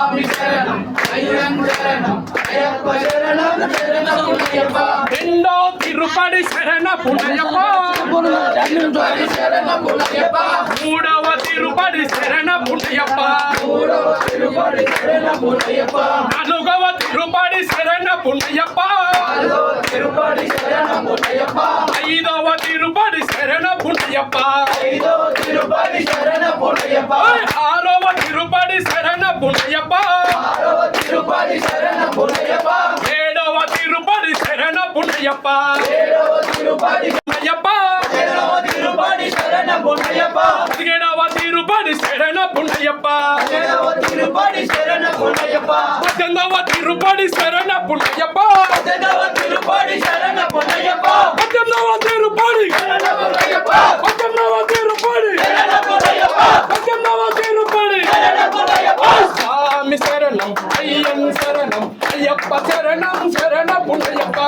స్వామి శరణం అయ్యం శరణం అయ్యప్ప శరణం శరణం పుణ్యప్ప రెండో తిరుపతి శరణ పుణ్యప్ప శరణ పుణ్యప్ప మూడవ తిరుపతి శరణ పుణ్యప్ప మూడవ తిరుపతి శరణ పుణ్యప్ప నాలుగవ తిరుపతి శరణ పుణ్యప్ప తిరుపతి శరణ పుణ్యప్ప ఐదవ తిరుపతి శరణ పుణ్యప్ప ఐదవ తిరుపతి శరణ పుణ్యప్ప ఆరవ తిరుపతి శరణ పుణ్యప్ప ఆరవ తిరుపతి శరణ పుణ్యప్ప ఏడవ తిరుపతి శరణ పుణ్యప్ప ఏడవ తిరుపతి పుణ్యప్ప ఏడవ తిరుపతి శరణ పుణ్యప్ప ఏడవ తిరుపతి శరణ పుణ్యప్ప ఏడవ తిరుపతి శరణ పుణ్యప్ప పద్దెనిమిదవ తిరుపతి శరణ పుణ్యప్ప పద్దెనిమిదవ తిరుపతి శరణ పుణ్యప్ప పద్దెనిమిదవ తిరుపతి శరణ పుణ్యప్ప పద్దెనిమిదవ తిరుపతి శరణ పుణ్యప్ప పద్దెనిమిదవ తిరుపతి శరణ పుణ్యప్ప స్వామి శరణం అయ్యం శరణం అయ్యప్ప శరణం శరణ పుణ్యప్ప